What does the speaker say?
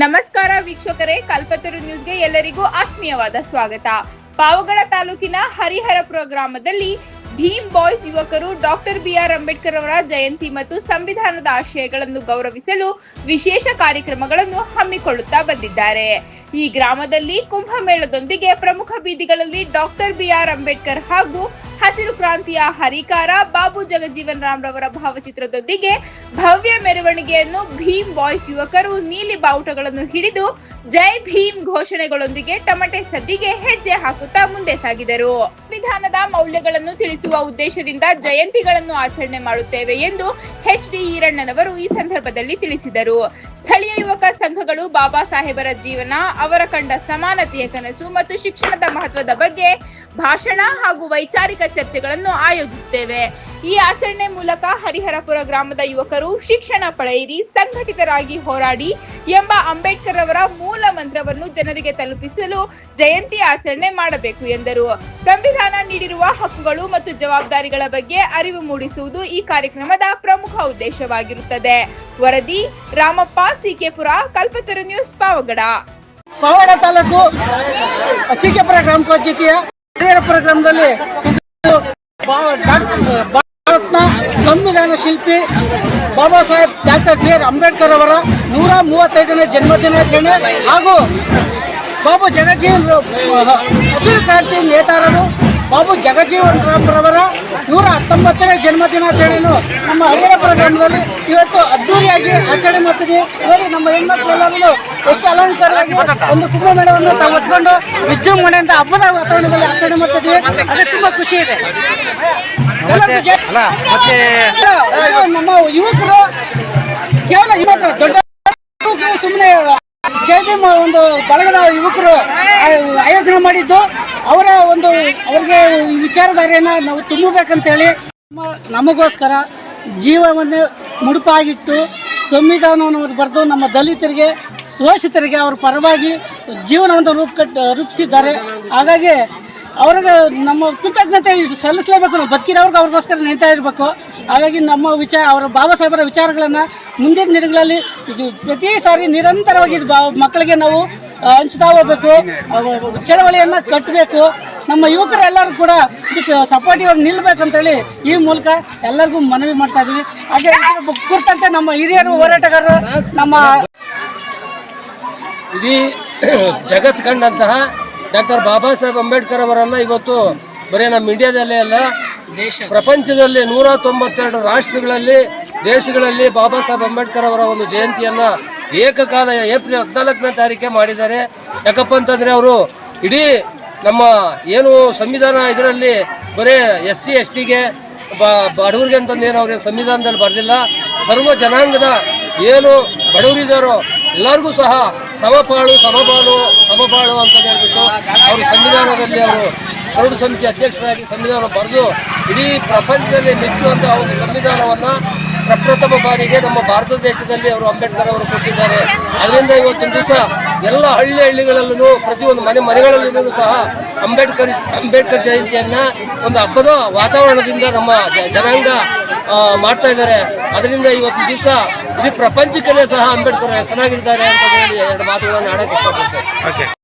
ನಮಸ್ಕಾರ ವೀಕ್ಷಕರೇ, ಕಲ್ಪತರು ನ್ಯೂಸ್ಗೆ ಎಲ್ಲರಿಗೂ ಆತ್ಮೀಯವಾದ ಸ್ವಾಗತ. ಪಾವಗಡ ತಾಲೂಕಿನ ಹರಿಹರಪುರ ಗ್ರಾಮದಲ್ಲಿ ಭೀಮ್ ಬಾಯ್ಸ್ ಯುವಕರು ಡಾಕ್ಟರ್ ಬಿಆರ್ ಅಂಬೇಡ್ಕರ್ ಅವರ ಜಯಂತಿ ಮತ್ತು ಸಂವಿಧಾನದ ಆಶಯಗಳನ್ನು ಗೌರವಿಸಲು ವಿಶೇಷ ಕಾರ್ಯಕ್ರಮಗಳನ್ನು ಹಮ್ಮಿಕೊಳ್ಳುತ್ತಾ ಬಂದಿದ್ದಾರೆ. ಈ ಗ್ರಾಮದಲ್ಲಿ ಕುಂಭಮೇಳದೊಂದಿಗೆ ಪ್ರಮುಖ ಬೀದಿಗಳಲ್ಲಿ ಡಾಕ್ಟರ್ ಬಿಆರ್ ಅಂಬೇಡ್ಕರ್ ಹಾಗೂ ಹಸಿರು ಕ್ರಾಂತಿಯ ಹರಿಕಾರ ಬಾಬು ಜಗಜೀವನ್ ರಾಮ್ ರವರ ಭಾವಚಿತ್ರದೊಂದಿಗೆ ಭವ್ಯ ಮೆರವಣಿಗೆಯನ್ನು ಭೀಮ್ ಬಾಯ್ಸ್ ಯುವಕರು ನೀಲಿ ಬಾವುಟಗಳನ್ನು ಹಿಡಿದು ಜೈ ಭೀಮ್ ಘೋಷಣೆಗಳೊಂದಿಗೆ ಟಮಟೆ ಸದ್ದಿಗೆ ಹೆಜ್ಜೆ ಹಾಕುತ್ತಾ ಮುಂದೆ ಸಾಗಿದರು. ಸಂವಿಧಾನದ ಮೌಲ್ಯಗಳನ್ನು ತಿಳಿಸುವ ಉದ್ದೇಶದಿಂದ ಜಯಂತಿಗಳನ್ನು ಆಚರಣೆ ಮಾಡುತ್ತೇವೆ ಎಂದು ಎಚ್.ಡಿ. ಈರಣ್ಣನವರು ಈ ಸಂದರ್ಭದಲ್ಲಿ ತಿಳಿಸಿದರು. ಸ್ಥಳೀಯ ಯುವಕ ಸಂಘಗಳು ಬಾಬಾ ಸಾಹೇಬರ ಜೀವನ, ಅವರ ಕಂಡ ಸಮಾನತೆಯ ಕನಸು ಮತ್ತು ಶಿಕ್ಷಣದ ಮಹತ್ವದ ಬಗ್ಗೆ ಭಾಷಣ ಹಾಗೂ ವೈಚಾರಿಕ ಚರ್ಚೆಗಳನ್ನು ಆಯೋಜಿಸುತ್ತೇವೆ. ಈ ಆಚರಣೆ ಮೂಲಕ ಹರಿಹರಪುರ ಗ್ರಾಮದ ಯುವಕರು ಶಿಕ್ಷಣ ಪಡೆಯಿರಿ, ಸಂಘಟಿತರಾಗಿ ಹೋರಾಡಿ ಎಂಬ ಅಂಬೇಡ್ಕರ್ ಅವರ ಮೂಲ ಮಂತ್ರವನ್ನು ಜನರಿಗೆ ತಲುಪಿಸಲು ಜಯಂತಿ ಆಚರಣೆ ಮಾಡಬೇಕು ಎಂದರು. ಸಂವಿಧಾನ ನೀಡಿರುವ ಹಕ್ಕುಗಳು ಮತ್ತು ಜವಾಬ್ದಾರಿಗಳ ಬಗ್ಗೆ ಅರಿವು ಮೂಡಿಸುವುದು ಈ ಕಾರ್ಯಕ್ರಮದ ಪ್ರಮುಖ ಉದ್ದೇಶವಾಗಿರುತ್ತದೆ. ವರದಿ ರಾಮಪ್ಪ, ಸಿಕೆಪುರ, ಕಲ್ಪತರು ನ್ಯೂಸ್, ಪಾವಗಡ. ಪಾವಗಡ ತಾಲೂಕು ಸಿಕೆಪುರ ಗ್ರಾಮ ಪಂಚಾಯತಿಯ ಹರಿಹರಪುರ ಗ್ರಾಮದಲ್ಲಿ ಭಾರತನ ಸಂವಿಧಾನ ಶಿಲ್ಪಿ ಬಾಬಾ ಸಾಹೇಬ್ ಡಾಕ್ಟರ್ ಬಿ.ಆರ್. ಅಂಬೇಡ್ಕರ್ ಅವರ 135ನೇ ಜನ್ಮದಿನಾಚರಣೆ ಹಾಗೂ ಬಾಬು ಜಗಜೀವನ್ ಹಸಿರು ಕ್ರಾಂತಿ ನೇತಾರರು ಬಾಬು ಜಗಜೀವನ್ ರಾಮ್ ರವರ 119ನೇ ಜನ್ಮದಿನಾಚರಣೆಯನ್ನು ನಮ್ಮ ಹರಿಹರಪುರ ಗ್ರಾಮದಲ್ಲಿ ಇವತ್ತು ಅದ್ದೂರಿಯಾಗಿ ಆಚರಣೆ ಮಾಡ್ತಿದ್ವಿ. ನೋಡಿ, ನಮ್ಮ ಹೆಣ್ಮಕ್ಳೆಲ್ಲರೂ ಎಷ್ಟು ಅಲಂಕಾರವಾಗಿ ಒಂದು ಕುಂಭಮೇಳವನ್ನು ತಾವು ಹೊತ್ಕೊಂಡು ವಿಜೃಂಭಣೆಯಿಂದ ಹಬ್ಬದ ವಾತಾವರಣದಲ್ಲಿ ಆಚರಣೆ ಮಾಡ್ತಿದ್ವಿ. ಅದು ತುಂಬಾ ಖುಷಿ ಇದೆ. ನಮ್ಮ ಯುವಕರು ಕೇವಲ ಯುವಕರು ದೊಡ್ಡ ಸುಮ್ಮನೆ ಜೈ ಭೀಮ್ ಒಂದು ಬಳಗದ ಯುವಕರು ಆಯೋಜನೆ ಮಾಡಿದ್ದು ಅವ್ರಿಗೆ ವಿಚಾರಧಾರೆಯನ್ನು ನಾವು ತುಂಬಬೇಕಂತೇಳಿ ನಮಗೋಸ್ಕರ ಜೀವವನ್ನೇ ಮುಡುಪಾಗಿಟ್ಟು ಸಂವಿಧಾನವನ್ನು ಬರೆದು ನಮ್ಮ ದಲಿತರಿಗೆ, ಶೋಷಿತರಿಗೆ ಅವರ ಪರವಾಗಿ ಜೀವನವನ್ನು ರೂಪಿಸಿದ್ದಾರೆ. ಹಾಗಾಗಿ ಅವ್ರಿಗೆ ನಮ್ಮ ಕೃತಜ್ಞತೆ ಸಲ್ಲಿಸಲೇಬೇಕು. ನಾವು ಬದುಕಿರೋರ್ಗೆ ಅವ್ರಿಗೋಸ್ಕರ ನಿಂತಾ ಇರಬೇಕು. ಹಾಗಾಗಿ ನಮ್ಮ ಅವರ ಬಾಬಾ ಸಾಹೇಬರ ವಿಚಾರಗಳನ್ನು ಮುಂದಿನ ದಿನಗಳಲ್ಲಿ ಪ್ರತಿ ಸಾರಿ ನಿರಂತರವಾಗಿ ಮಕ್ಕಳಿಗೆ ನಾವು ಹಂಚ್ತಾ ಹೋಗ್ಬೇಕು, ಚಳವಳಿಯನ್ನು ಕಟ್ಟಬೇಕು. ನಮ್ಮ ಯುವಕರೆಲ್ಲರೂ ಕೂಡ ಇದಕ್ಕೆ ಸಪೋರ್ಟಿವ್ ಆಗಿ ನಿಲ್ಲಬೇಕಂತೇಳಿ ಈ ಮೂಲಕ ಎಲ್ಲರಿಗೂ ಮನವಿ ಮಾಡ್ತಾ ಇದ್ದೀವಿ. ಹಾಗೆ ಕುರಿತಂತೆ ನಮ್ಮ ಹಿರಿಯರು, ಹೋರಾಟಗಾರರು, ನಮ್ಮ ಇಡೀ ಜಗತ್ ಕಂಡಂತಹ ಡಾಕ್ಟರ್ ಬಾಬಾ ಸಾಹೇಬ್ ಅಂಬೇಡ್ಕರ್ ಅವರನ್ನು ಇವತ್ತು ಬರೀ ನಮ್ಮ ಇಂಡಿಯಾದಲ್ಲೇ ಅಲ್ಲ, ಪ್ರಪಂಚದಲ್ಲಿ 192 ರಾಷ್ಟ್ರಗಳಲ್ಲಿ, ದೇಶಗಳಲ್ಲಿ ಬಾಬಾ ಸಾಹೇಬ್ ಅಂಬೇಡ್ಕರ್ ಅವರ ಒಂದು ಜಯಂತಿಯನ್ನು ಏಕಕಾಲ ಏಪ್ರಿಲ್ 14ನೇ ತಾರೀಕೆ ಮಾಡಿದ್ದಾರೆ. ಯಾಕಪ್ಪ ಅಂತಂದರೆ ಅವರು ಇಡೀ ನಮ್ಮ ಏನು ಸಂವಿಧಾನ ಇದರಲ್ಲಿ ಬರೀ SC STಗೆ ಬಡವರಿಗೆ ಅಂತಂದೇನು ಅವ್ರಿಗೆ ಸಂವಿಧಾನದಲ್ಲಿ ಬರೆದಿಲ್ಲ. ಸರ್ವ ಜನಾಂಗದ ಏನು ಬಡವರಿದ್ದಾರೋ ಎಲ್ಲರಿಗೂ ಸಹ ಸಮಬಾಳು ಅಂತ ಹೇಳ್ಬಿಟ್ಟು ಅವರು ಸಂವಿಧಾನದಲ್ಲಿ ಅವರು ಕರಡು ಸಮಿತಿ ಅಧ್ಯಕ್ಷರಾಗಿ ಸಂವಿಧಾನ ಬರೆದು ಇಡೀ ಪ್ರಪಂಚದಲ್ಲಿ ಮೆಚ್ಚುವಂಥ ಒಂದು ಸಂವಿಧಾನವನ್ನು ಪ್ರಪ್ರಥಮ ಬಾರಿಗೆ ನಮ್ಮ ಭಾರತ ದೇಶದಲ್ಲಿ ಅವರು ಅಂಬೇಡ್ಕರ್ ಅವರು ಕೊಟ್ಟಿದ್ದಾರೆ. ಅದರಿಂದ ಇವತ್ತಿನ ದಿವಸ ಎಲ್ಲ ಹಳ್ಳಿಗಳಲ್ಲೂ ಪ್ರತಿಯೊಂದು ಮನೆಗಳಲ್ಲೂ ಸಹ ಅಂಬೇಡ್ಕರ್ ಜಯಂತಿಯನ್ನು ಒಂದು ಹಬ್ಬದ ವಾತಾವರಣದಿಂದ ನಮ್ಮ ಜನಾಂಗ ಮಾಡ್ತಾ ಇದ್ದಾರೆ. ಅದರಿಂದ ಇವತ್ತಿನ ದಿವಸ ಇಡೀ ಪ್ರಪಂಚಕ್ಕೇ ಸಹ ಅಂಬೇಡ್ಕರ್ ಹೆಸರಾಗಿದ್ದಾರೆ ಅಂತ ಹೇಳಿ ಎರಡು ಮಾತುಗಳನ್ನು ಆಡೋಕ್ಕೆ ಇಷ್ಟಪಡ್ತೇನೆ.